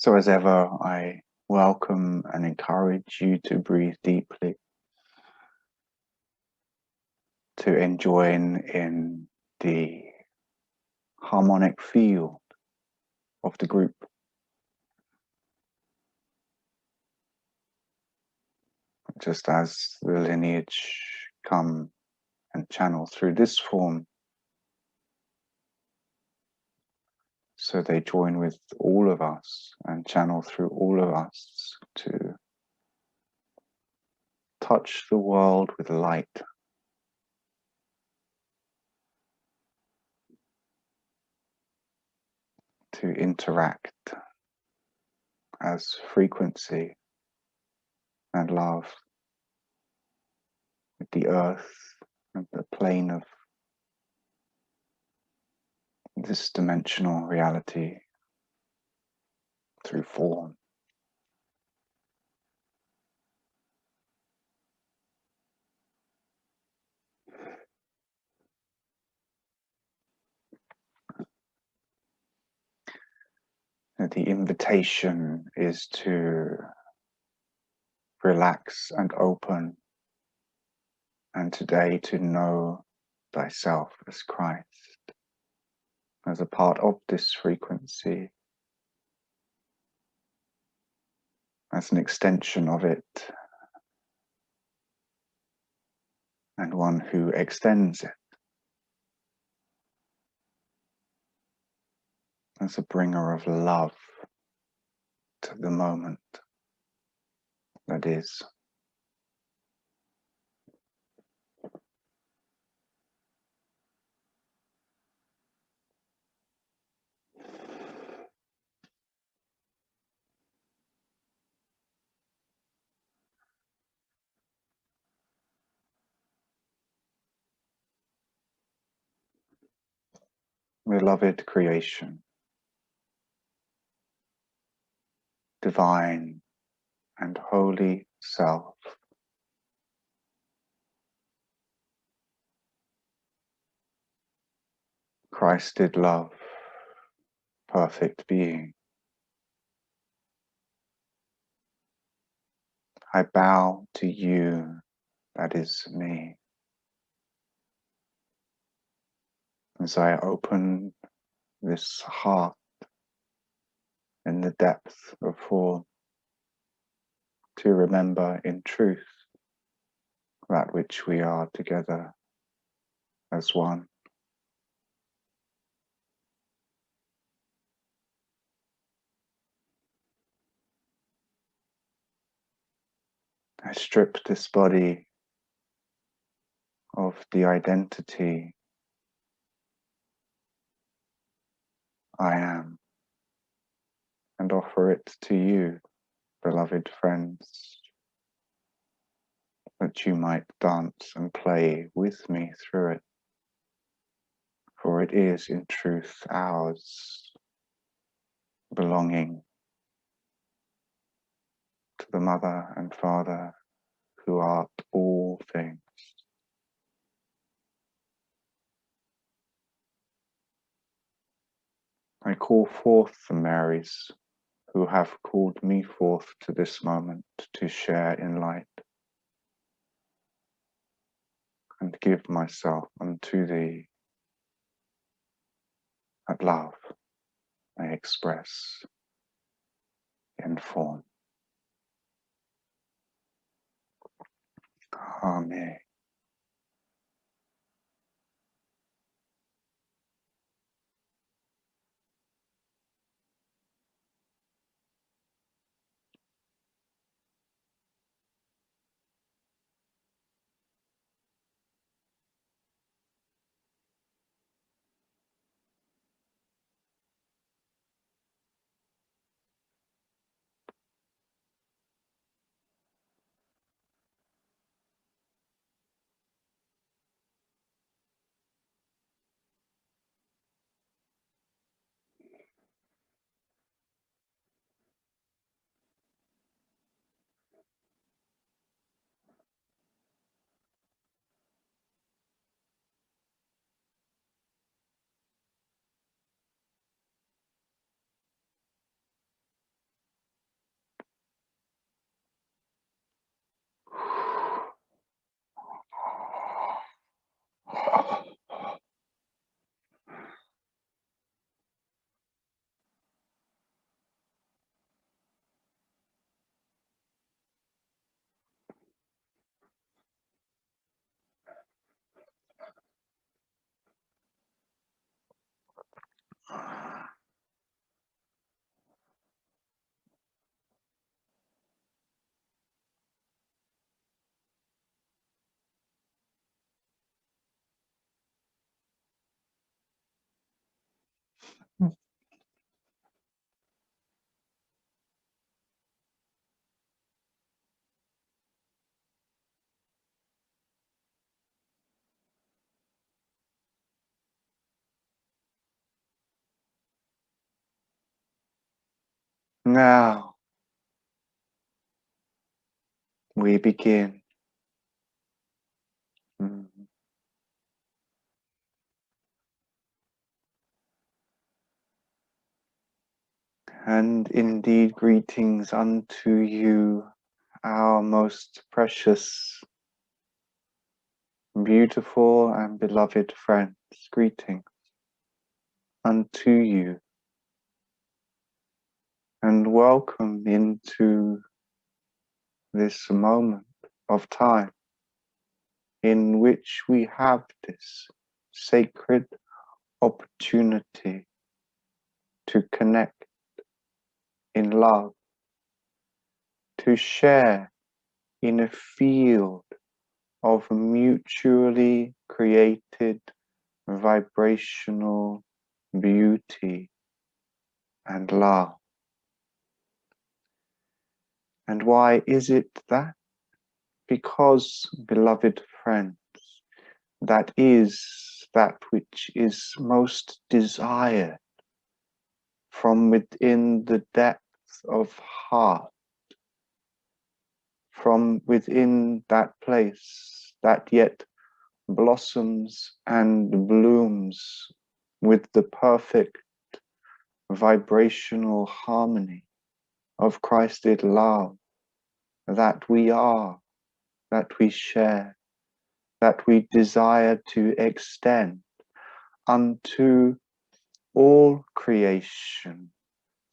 So as ever, I welcome and encourage you to breathe deeply, to enjoin in the harmonic field of the group. Just as the lineage come and channel through this form, so they join with all of us and channel through all of us to touch the world with light, to interact as frequency and love with the earth and the plane of this dimensional reality through form. The invitation is to relax and open, and today to know thyself as Christ, as a part of this frequency, as an extension of it, and one who extends it, as a bringer of love to the moment that is. Beloved creation, divine and holy self, Christed love, perfect being, I bow to you, that is me, as I open this heart in the depth of form to remember in truth that which we are together as one. I strip this body of the identity I am and offer it to you, beloved friends, that you might dance and play with me through it, for it is in truth ours, belonging to the Mother and Father who art all things. I call forth the Marys who have called me forth to this moment to share in light, and give myself unto thee, that love may express in form. Amen. Now we begin. And indeed, greetings unto you, our most precious, beautiful, and beloved friends. Greetings unto you, and welcome into this moment of time in which we have this sacred opportunity to connect in love, to share in a field of mutually created vibrational beauty and love. And why is it that? Because, beloved friends, that is that which is most desired from within the depth of heart, from within that place that yet blossoms and blooms with the perfect vibrational harmony of Christed love that we are, that we share, that we desire to extend unto all creation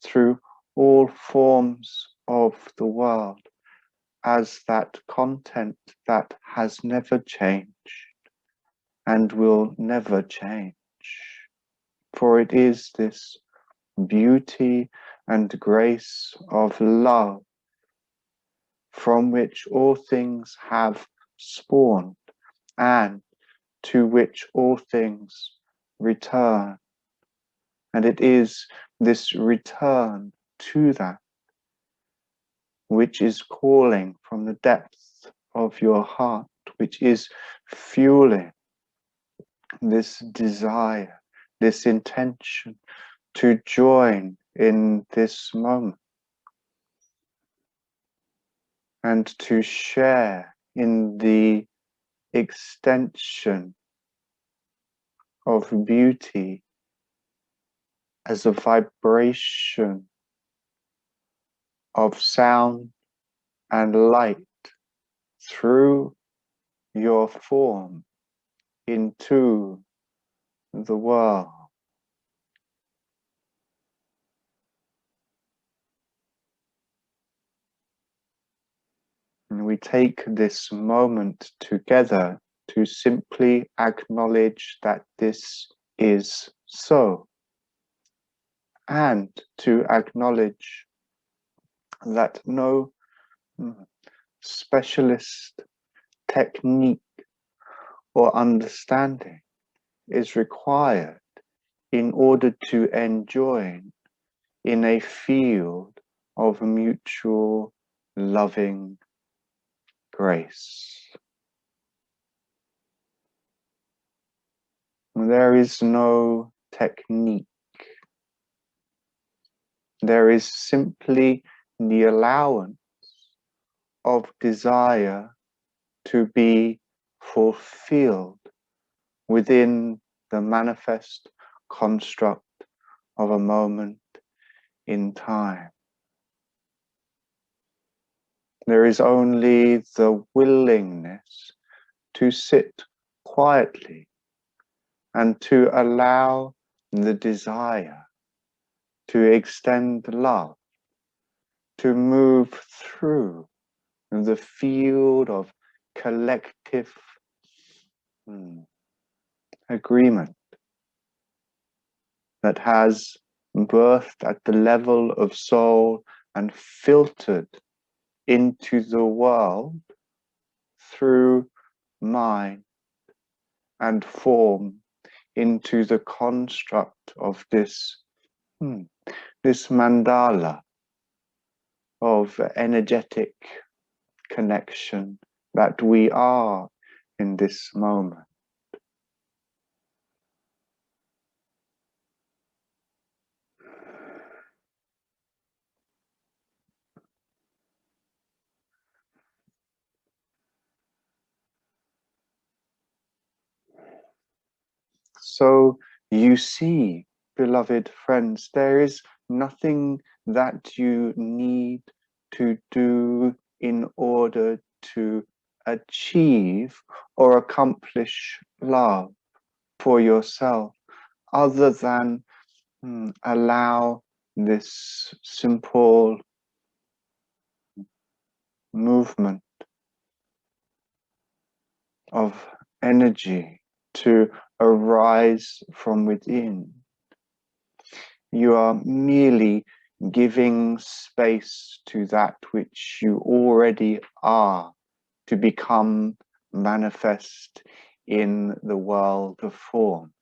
through all forms of the world as that content that has never changed and will never change. For it is this beauty and grace of love from which all things have spawned and to which all things return. And it is this return to that which is calling from the depths of your heart, which is fueling this desire, this intention to join in this moment and to share in the extension of beauty as a vibration of sound and light through your form into the world. And we take this moment together to simply acknowledge that this is so, and to acknowledge that no specialist technique or understanding is required in order to enjoin in a field of mutual loving grace. There is no technique. There is simply the allowance of desire to be fulfilled within the manifest construct of a moment in time. There is only the willingness to sit quietly and to allow the desire to extend love, to move through the field of collective agreement that has birthed at the level of soul and filtered into the world through mind and form into the construct of this mandala of energetic connection that we are in this moment. So you see, beloved friends, there is nothing that you need to do in order to achieve or accomplish love for yourself, other than allow this simple movement of energy to arise from within. You are merely giving space to that which you already are to become manifest in the world of form.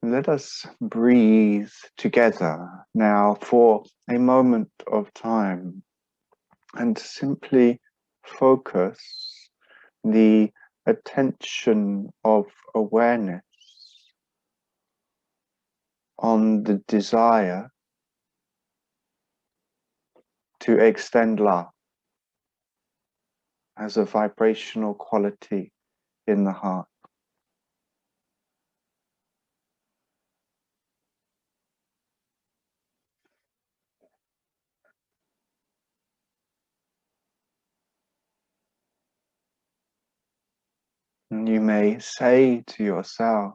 Let us breathe together now for a moment of time and simply focus the attention of awareness on the desire to extend love as a vibrational quality in the heart. And you may say to yourself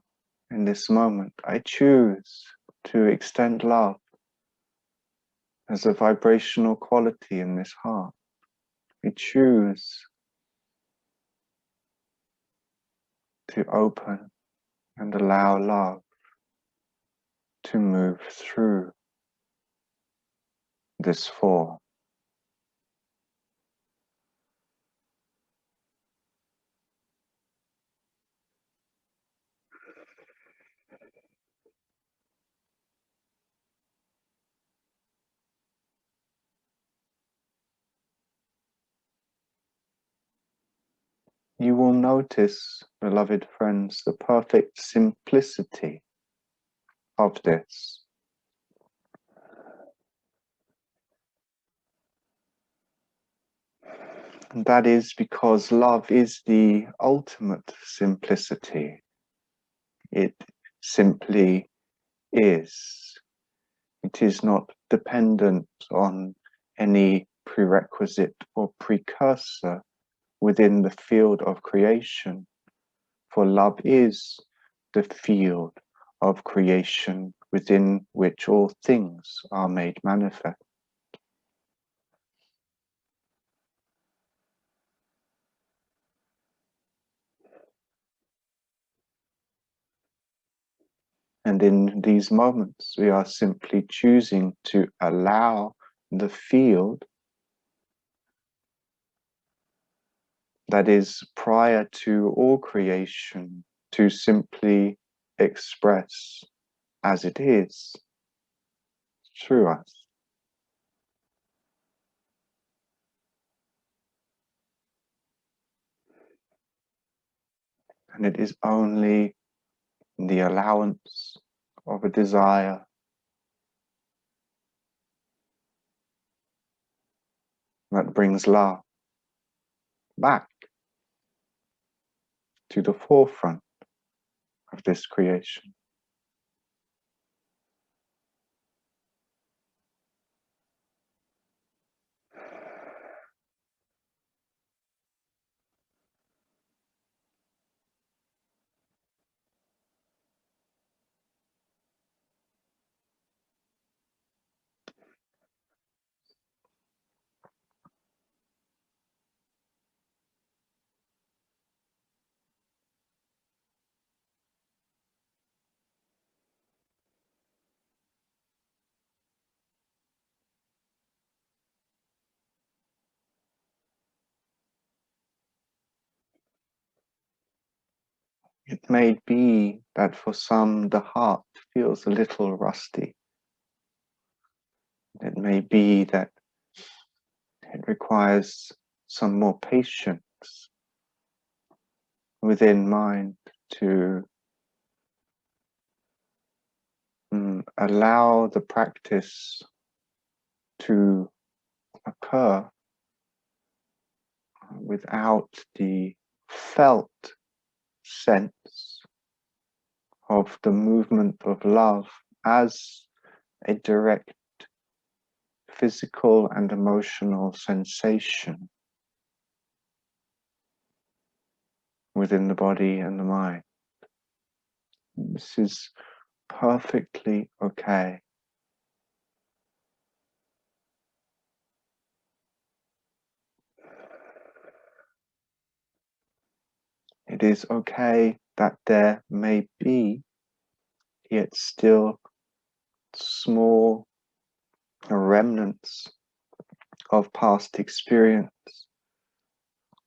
in this moment, I choose to extend love as a vibrational quality in this heart. We choose to open and allow love to move through this form. You will notice, beloved friends, the perfect simplicity of this. And that is because love is the ultimate simplicity. It simply is. It is not dependent on any prerequisite or precursor within the field of creation, for love is the field of creation within which all things are made manifest. And in these moments, we are simply choosing to allow the field that is prior to all creation to simply express as it is through us. And it is only the allowance of a desire that brings love back to the forefront of this creation. It may be that for some the heart feels a little rusty. It may be that it requires some more patience within mind to allow the practice to occur without the felt sense of the movement of love as a direct physical and emotional sensation within the body and the mind. This is perfectly okay. It is okay that there may be, yet still, small remnants of past experience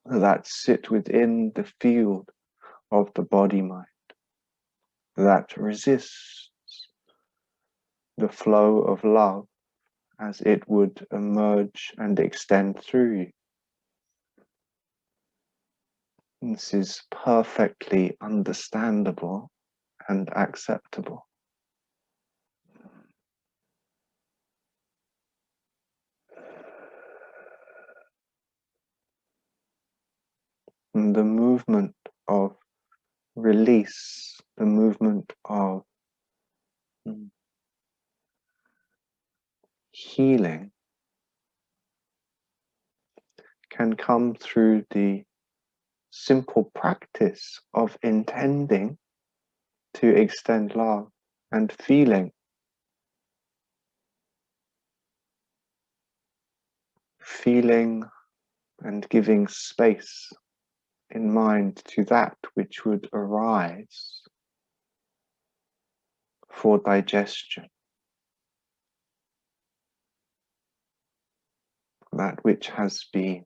that sit within the field of the body-mind, that resists the flow of love as it would emerge and extend through you. This is perfectly understandable and acceptable. And the movement of release, the movement of healing can come through the simple practice of intending to extend love and feeling and giving space in mind to that which would arise for digestion, that which has been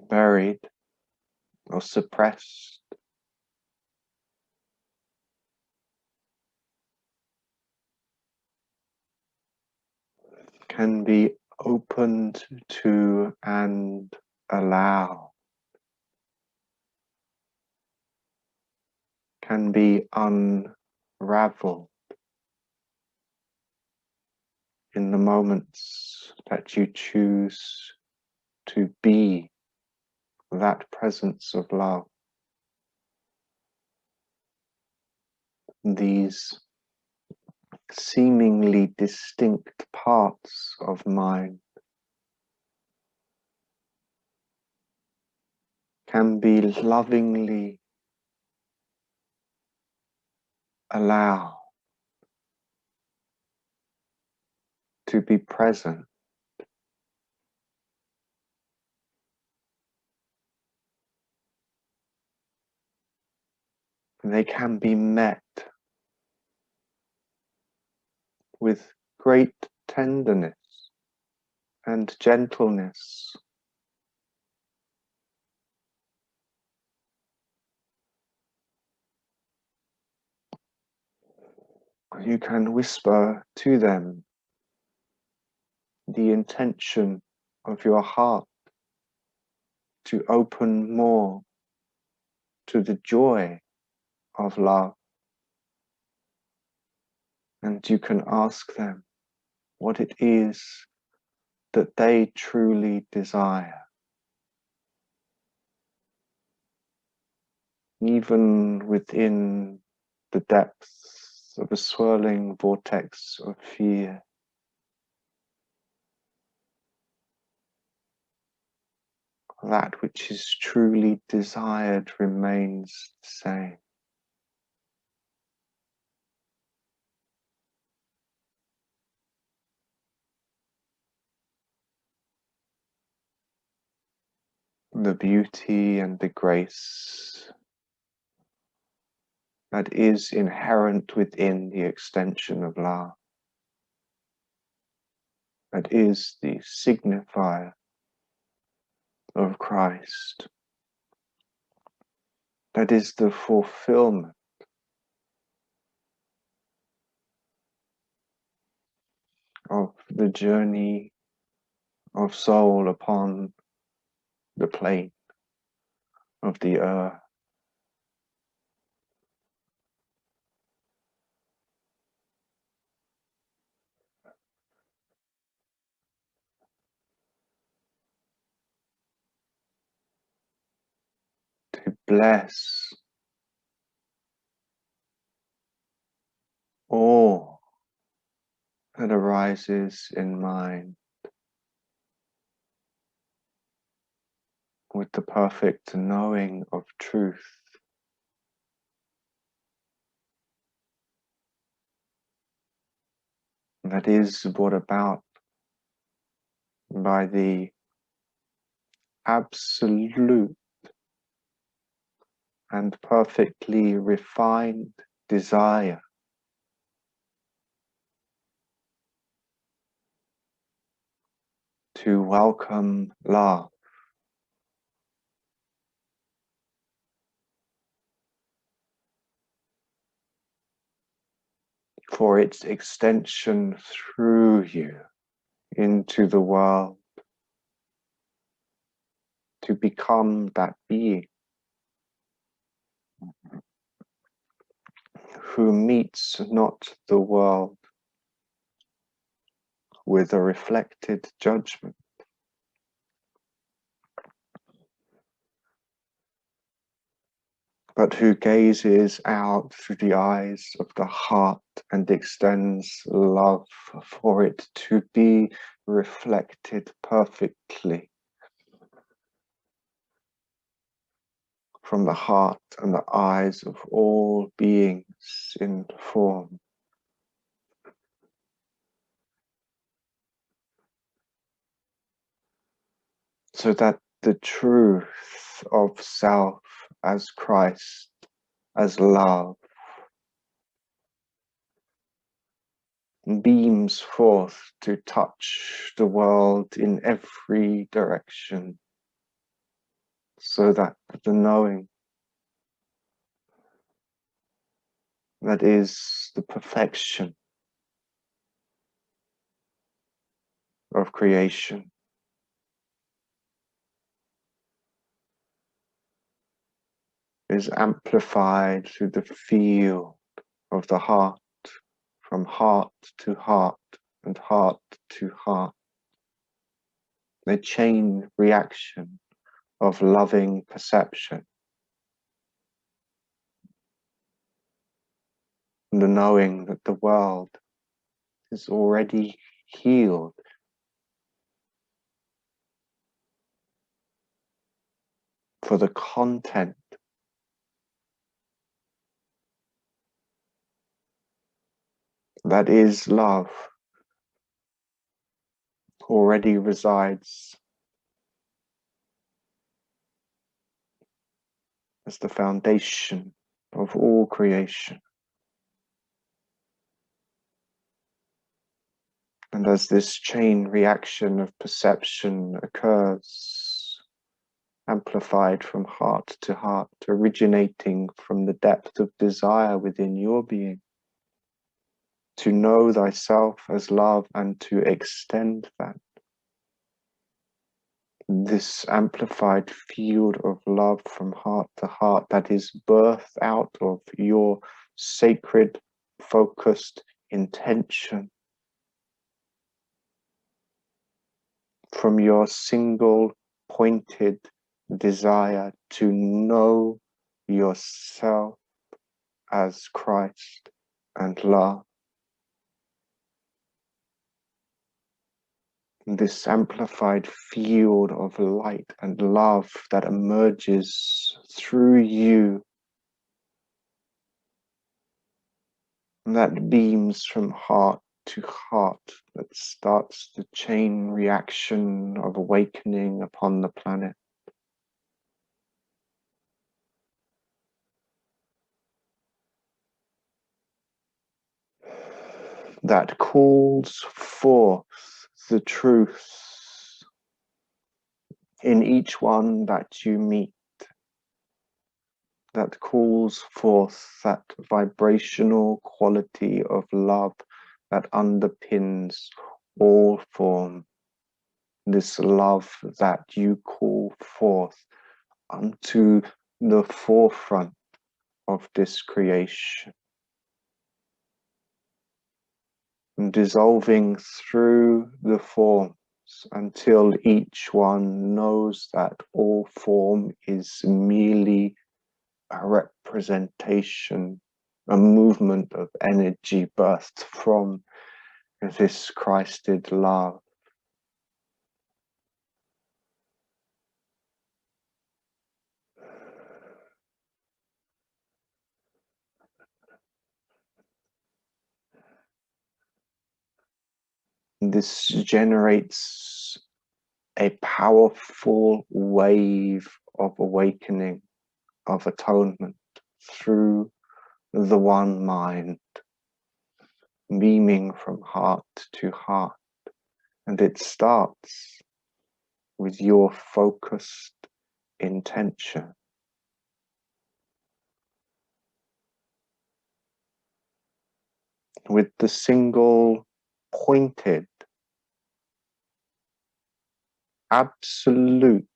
buried or suppressed, can be opened to and allowed, can be unraveled in the moments that you choose to be that presence of love. These seemingly distinct parts of mind can be lovingly allowed to be present. They can be met with great tenderness and gentleness. You can whisper to them the intention of your heart to open more to the joy of love. And you can ask them what it is that they truly desire. Even within the depths of a swirling vortex of fear, that which is truly desired remains the same. The beauty and the grace that is inherent within the extension of love, that is the signifier of Christ, that is the fulfillment of the journey of soul upon the plane of the earth. bless all that arises in mind with the perfect knowing of truth that is brought about by the absolute and perfectly refined desire to welcome love, for its extension through you into the world, to become that being who meets not the world with a reflected judgment, but who gazes out through the eyes of the heart and extends love for it to be reflected perfectly from the heart and the eyes of all beings in form, so that the truth of self as Christ, as love, beams forth to touch the world in every direction, so that the knowing that is the perfection of creation is amplified through the field of the heart, from heart to heart and heart to heart, the chain reaction of loving perception, the knowing that the world is already healed, for the content that is love already resides as the foundation of all creation. And as this chain reaction of perception occurs, amplified from heart to heart, originating from the depth of desire within your being, to know thyself as love and to extend that, this amplified field of love from heart to heart that is birthed out of your sacred, focused intention, from your single pointed desire to know yourself as Christ and love. This amplified field of light and love that emerges through you, that beams from heart to heart, that starts the chain reaction of awakening upon the planet. That calls forth the truth in each one that you meet, that calls forth that vibrational quality of love that underpins all form, this love that you call forth unto the forefront of this creation, and dissolving through the forms until each one knows that all form is merely a representation, a movement of energy bursts from this Christed love. This generates a powerful wave of awakening, of atonement through the one mind, beaming from heart to heart. And it starts with your focused intention. With the single pointed, absolute,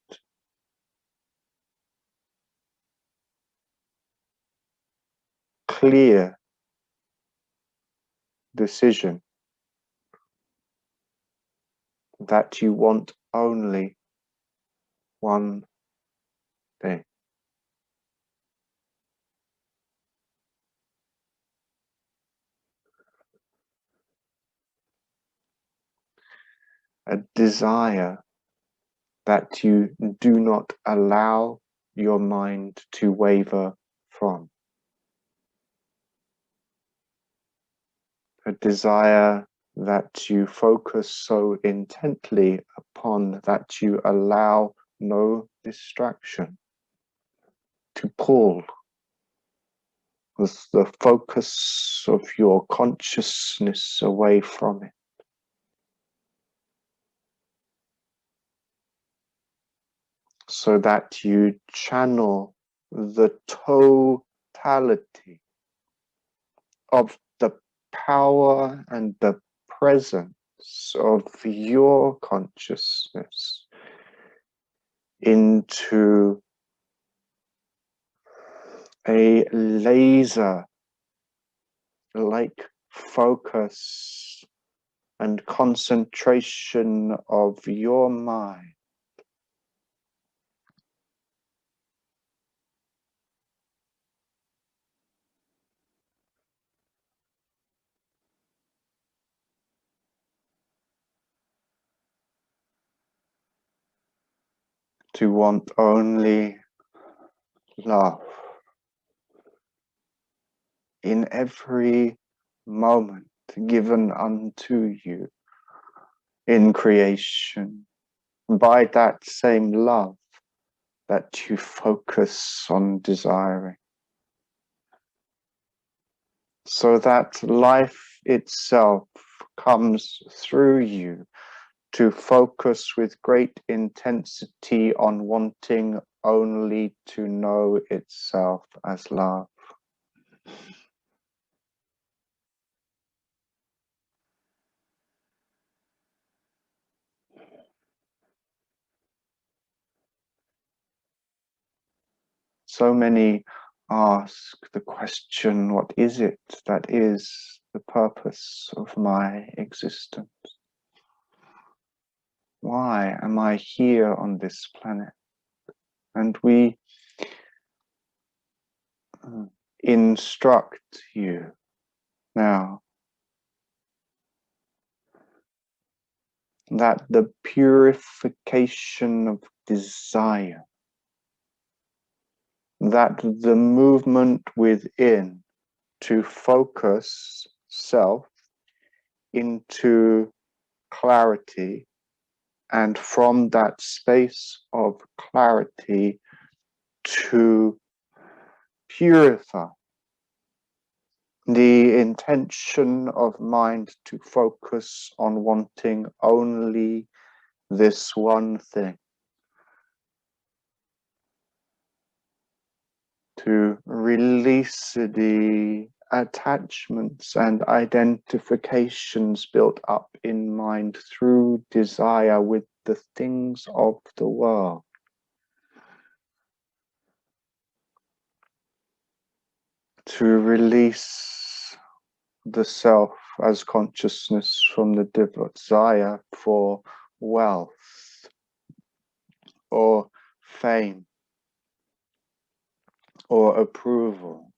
clear decision that you want only one thing. A desire that you do not allow your mind to waver from. A desire that you focus so intently upon that you allow no distraction to pull the focus of your consciousness away from it. So that you channel the totality of the power and the presence of your consciousness into a laser-like focus and concentration of your mind. To want only love in every moment given unto you in creation, by that same love that you focus on desiring, so that life itself comes through you to focus with great intensity on wanting only to know itself as love. So many ask the question, what is it that is the purpose of my existence? Why am I here on this planet? And we instruct you now that the purification of desire, that the movement within to focus self into clarity, and from that space of clarity to purify the intention of mind to focus on wanting only this one thing, to release the attachments and identifications built up in mind through desire with the things of the world. To release the self as consciousness from the desire for wealth or fame or approval.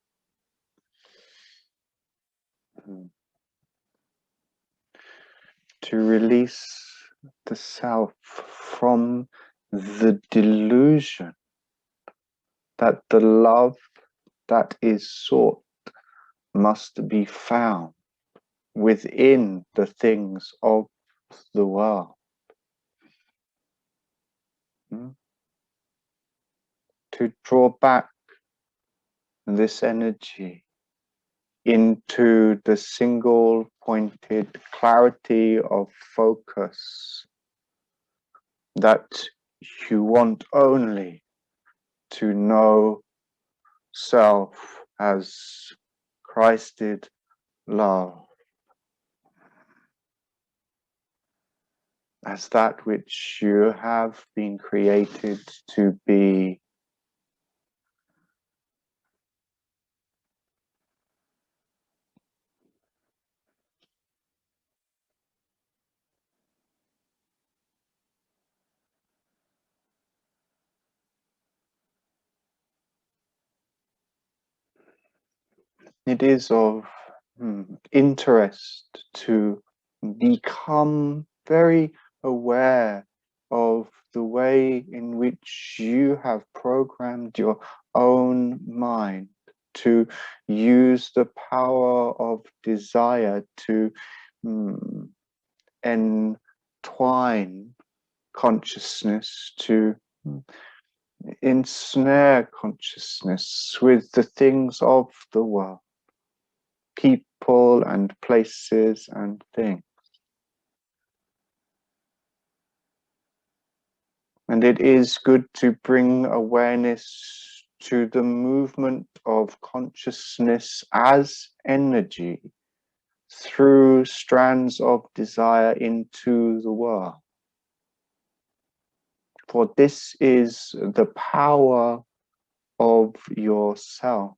To release the self from the delusion that the love that is sought must be found within the things of the world. To draw back this energy into the single pointed clarity of focus that you want only to know self as Christed love, as that which you have been created to be. It is of interest to become very aware of the way in which you have programmed your own mind to use the power of desire to entwine consciousness, to ensnare consciousness with the things of the world, people and places and things. And it is good to bring awareness to the movement of consciousness as energy through strands of desire into the world. For this is the power of yourself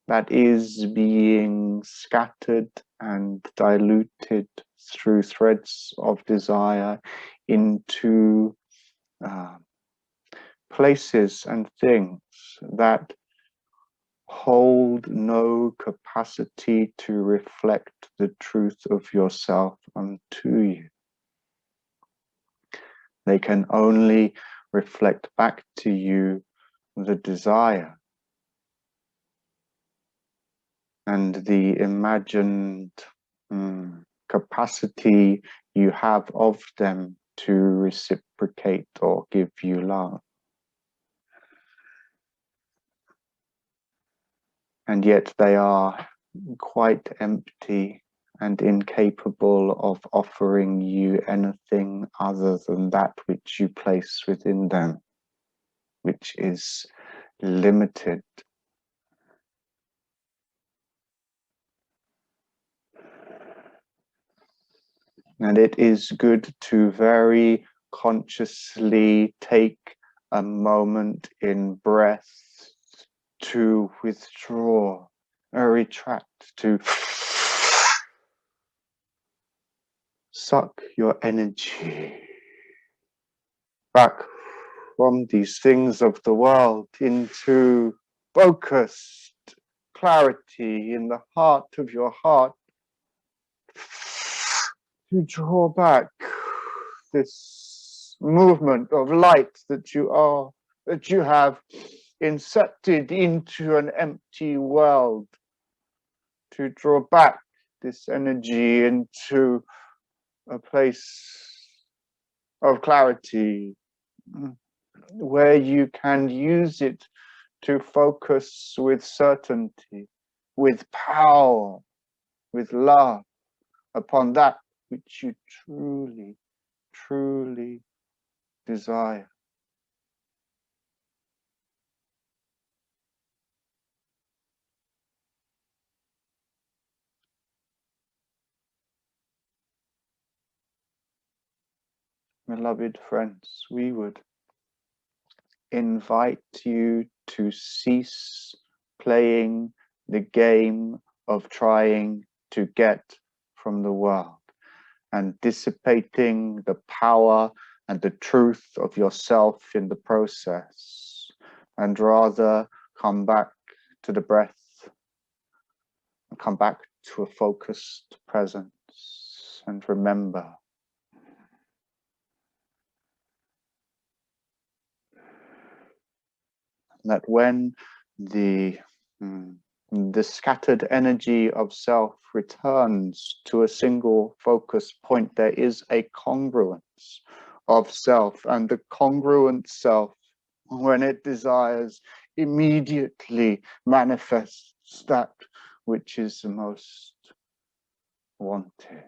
that is being scattered and diluted through threads of desire into places and things that hold no capacity to reflect the truth of yourself unto you. They can only reflect back to you the desire and the imagined capacity you have of them to reciprocate or give you love. And yet they are quite empty and incapable of offering you anything other than that which you place within them, which is limited. And it is good to very consciously take a moment in breath to withdraw or retract, to suck your energy back from these things of the world into focused clarity in the heart of your heart, to draw back this movement of light that you have incepted into an empty world, to draw back this energy into a place of clarity where you can use it to focus with certainty, with power, with love upon that which you truly, truly desire. Beloved friends, we would invite you to cease playing the game of trying to get from the world and dissipating the power and the truth of yourself in the process, and rather come back to the breath, and come back to a focused presence, and remember that when the scattered energy of self returns to a single focus point, there is a congruence of self, and the congruent self, when it desires, immediately manifests that which is the most wanted.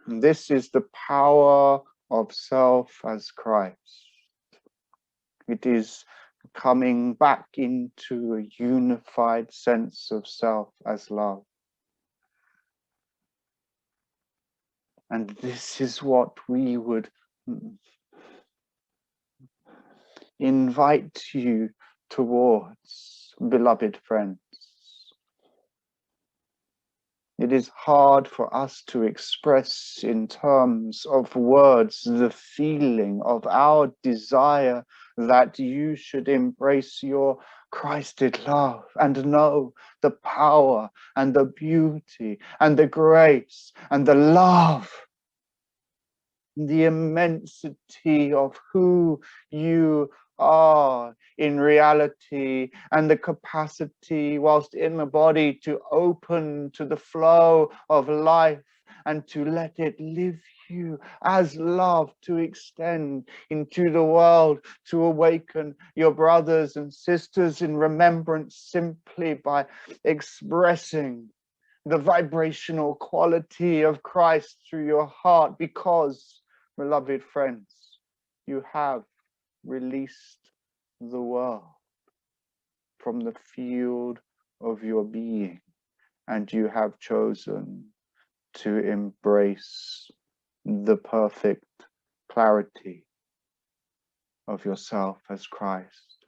And this is the power of self as Christ. It is coming back into a unified sense of self as love. And this is what we would invite you towards, beloved friends. It is hard for us to express in terms of words the feeling of our desire that you should embrace your Christed love and know the power and the beauty and the grace and the love, the immensity of who you are in reality, and the capacity whilst in the body to open to the flow of life and to let it live you as love, to extend into the world, to awaken your brothers and sisters in remembrance simply by expressing the vibrational quality of Christ through your heart, because, beloved friends, you have released the world from the field of your being, and you have chosen to embrace the perfect clarity of yourself as Christ.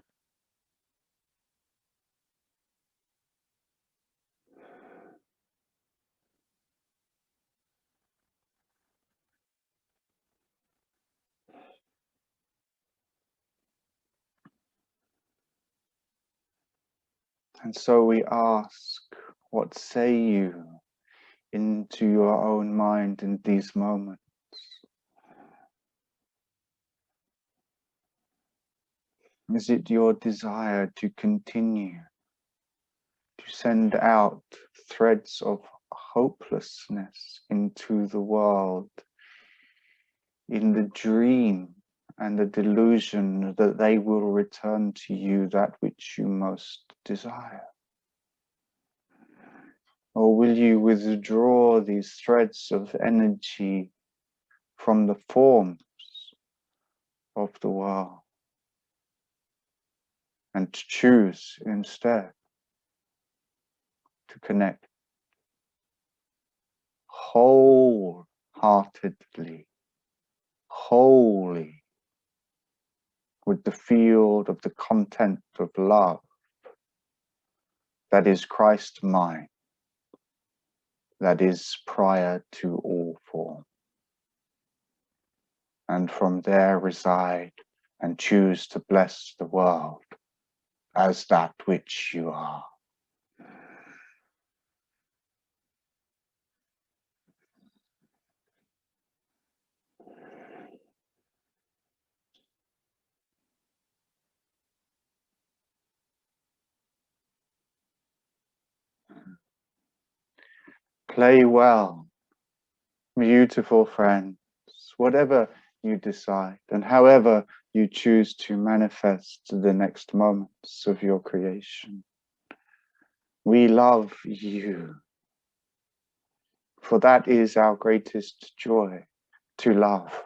And so we ask, what say you into your own mind in these moments? Is it your desire to continue to send out threads of hopelessness into the world in the dream and the delusion that they will return to you that which you most desire? Or will you withdraw these threads of energy from the forms of the world and choose instead to connect wholeheartedly, wholly, with the field of the content of love that is Christ mind, that is prior to all form, and from there reside and choose to bless the world as that which you are. Play well, beautiful friends, whatever you decide and however you choose to manifest the next moments of your creation. We love you, for that is our greatest joy, to love.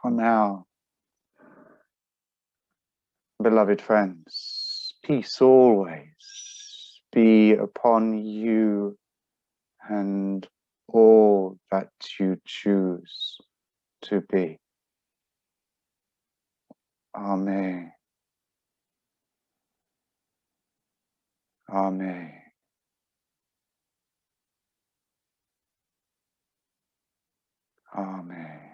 For now, beloved friends, peace always be upon you and all that you choose to be. Amen. Amen. Amen.